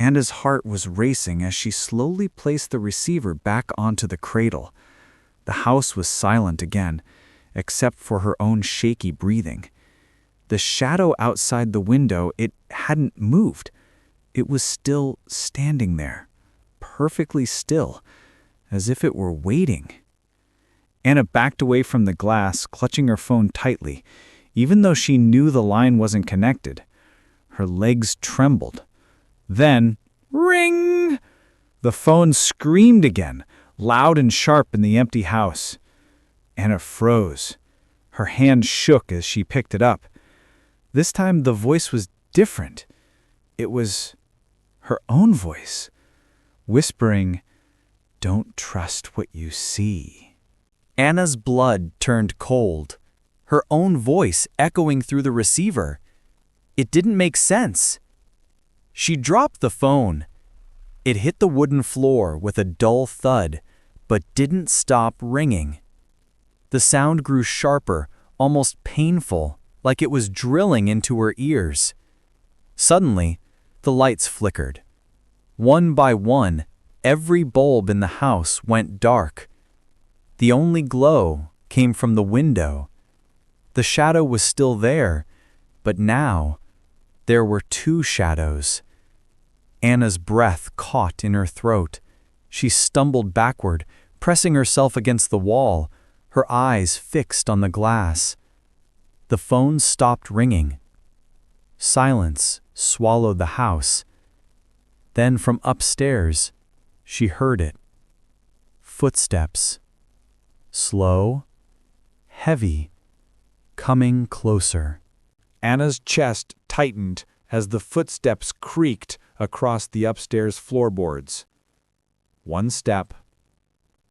Anna's heart was racing as she slowly placed the receiver back onto the cradle. The house was silent again, except for her own shaky breathing. The shadow outside the window, it hadn't moved. It was still standing there, perfectly still, as if it were waiting. Anna backed away from the glass, clutching her phone tightly, even though she knew the line wasn't connected. Her legs trembled. Then, ring! The phone screamed again, loud and sharp in the empty house. Anna froze. Her hand shook as she picked it up. This time the voice was different. It was her own voice, whispering, "Don't trust what you see." Anna's blood turned cold, her own voice echoing through the receiver. It didn't make sense. She dropped the phone. It hit the wooden floor with a dull thud, but didn't stop ringing. The sound grew sharper, almost painful, like it was drilling into her ears. Suddenly, the lights flickered. One by one, every bulb in the house went dark. The only glow came from the window. The shadow was still there, but now there were two shadows. Anna's breath caught in her throat. She stumbled backward, pressing herself against the wall, her eyes fixed on the glass. The phone stopped ringing. Silence swallowed the house. Then from upstairs, she heard it. Footsteps. Slow, heavy, coming closer. Anna's chest tightened as the footsteps creaked across the upstairs floorboards. One step.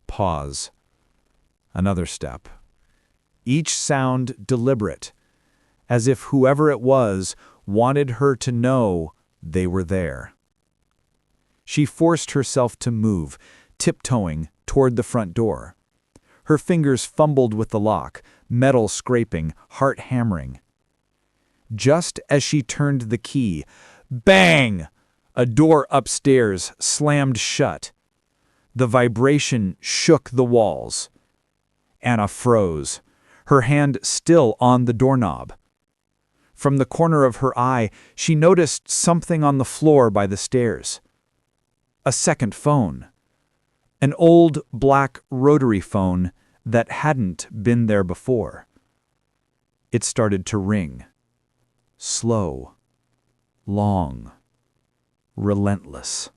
Pause. Another step. Each sound deliberate, as if whoever it was wanted her to know they were there. She forced herself to move, tiptoeing toward the front door. Her fingers fumbled with the lock, metal scraping, heart hammering. Just as she turned the key, bang! A door upstairs slammed shut. The vibration shook the walls. Anna froze, her hand still on the doorknob. From the corner of her eye, she noticed something on the floor by the stairs. A second phone. An old black rotary phone that hadn't been there before. It started to ring. Slow. Long. Relentless.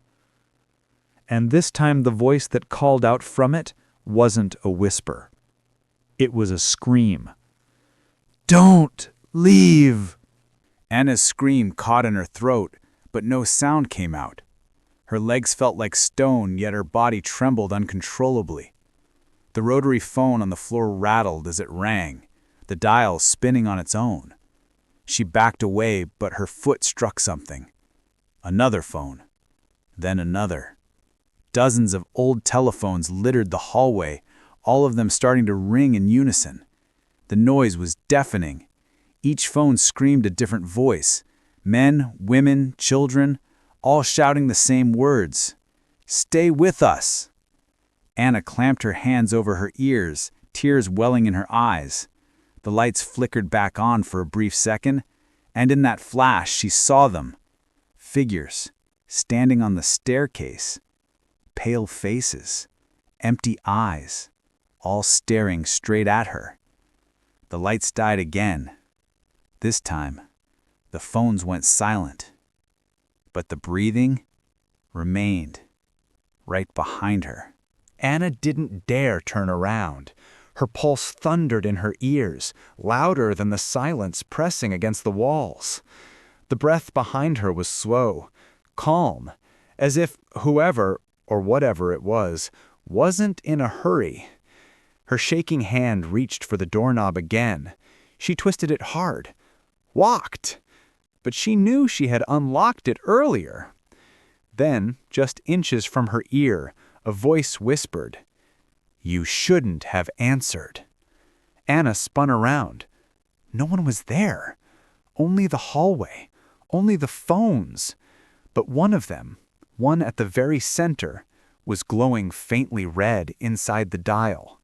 And this time the voice that called out from it wasn't a whisper. It was a scream. "Don't leave!" Anna's scream caught in her throat, but no sound came out. Her legs felt like stone, yet her body trembled uncontrollably. The rotary phone on the floor rattled as it rang, the dial spinning on its own. She backed away, but her foot struck something. Another phone. Then another. Dozens of old telephones littered the hallway, all of them starting to ring in unison. The noise was deafening. Each phone screamed a different voice. Men, women, children, all shouting the same words. "Stay with us!" Anna clamped her hands over her ears, tears welling in her eyes. The lights flickered back on for a brief second, and in that flash she saw them. Figures, standing on the staircase. Pale faces, empty eyes, all staring straight at her. The lights died again. This time, the phones went silent. But the breathing remained, right behind her. Anna didn't dare turn around. Her pulse thundered in her ears, louder than the silence pressing against the walls. The breath behind her was slow, calm, as if whoever, or whatever it was, wasn't in a hurry. Her shaking hand reached for the doorknob again. She twisted it hard. Locked! But she knew she had unlocked it earlier. Then, just inches from her ear, a voice whispered, "You shouldn't have answered." Anna spun around. No one was there. Only the hallway. Only the phones. But one of them, One at the very center was glowing faintly red inside the dial.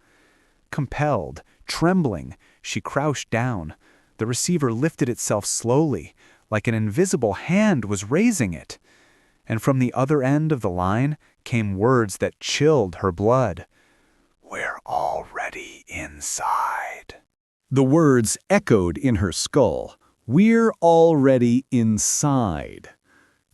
Compelled, trembling, she crouched down. The receiver lifted itself slowly, like an invisible hand was raising it. And from the other end of the line came words that chilled her blood. "We're already inside." The words echoed in her skull. "We're already inside."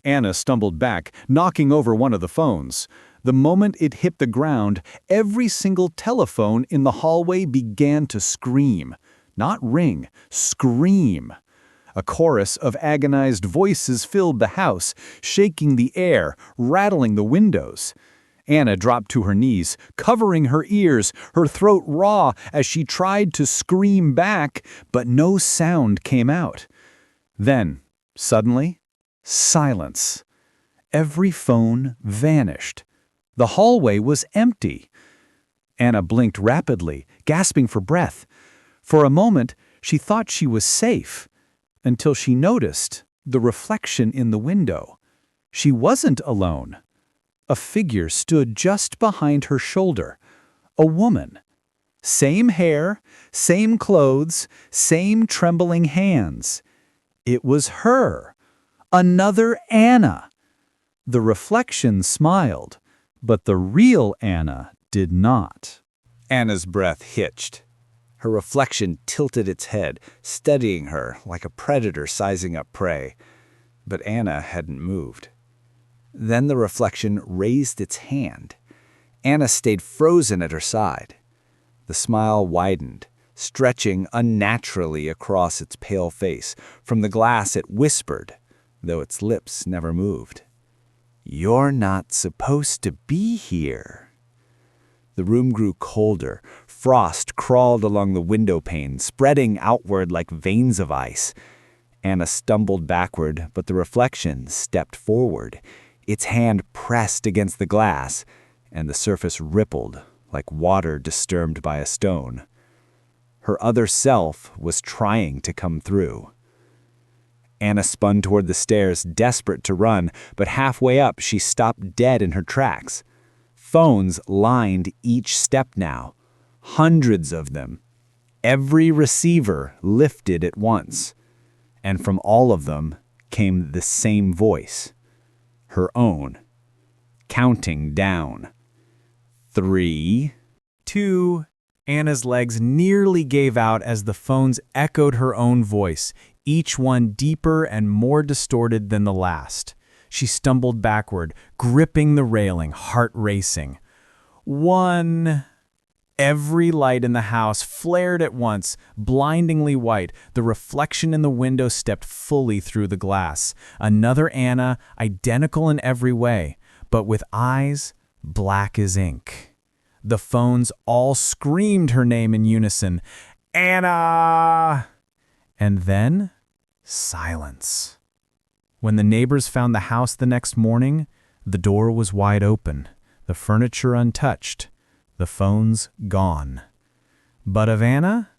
Anna stumbled back, knocking over one of the phones. The moment it hit the ground, every single telephone in the hallway began to scream. Not ring, scream. A chorus of agonized voices filled the house, shaking the air, rattling the windows. Anna dropped to her knees, covering her ears, her throat raw as she tried to scream back, but no sound came out. Then, suddenly, silence. Every phone vanished. The hallway was empty. Anna blinked rapidly, gasping for breath. For a moment, she thought she was safe, until she noticed the reflection in the window. She wasn't alone. A figure stood just behind her shoulder. A woman. Same hair, same clothes, same trembling hands. It was her. Another Anna. The reflection smiled, but the real Anna did not. Anna's breath hitched. Her reflection tilted its head, studying her like a predator sizing up prey. But Anna hadn't moved. Then the reflection raised its hand. Anna stayed frozen at her side. The smile widened, stretching unnaturally across its pale face. From the glass it whispered, though its lips never moved. "You're not supposed to be here." The room grew colder. Frost crawled along the window pane, spreading outward like veins of ice. Anna stumbled backward, but the reflection stepped forward. Its hand pressed against the glass, and the surface rippled like water disturbed by a stone. Her other self was trying to come through. Anna spun toward the stairs, desperate to run, but halfway up she stopped dead in her tracks. Phones lined each step now. Hundreds of them. Every receiver lifted at once. And from all of them came the same voice. Her own. Counting down. 3, 2. Anna's legs nearly gave out as the phones echoed her own voice, each one deeper and more distorted than the last. She stumbled backward, gripping the railing, heart racing. 1. Every light in the house flared at once, blindingly white. The reflection in the window stepped fully through the glass. Another Anna, identical in every way, but with eyes black as ink. The phones all screamed her name in unison. "Anna!" And then, silence. When the neighbors found the house the next morning, the door was wide open, the furniture untouched, the phones gone. But of Anna,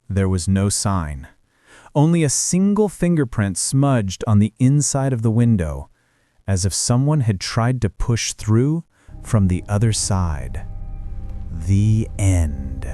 there was no sign. Only a single fingerprint smudged on the inside of the window, as if someone had tried to push through from the other side. The end.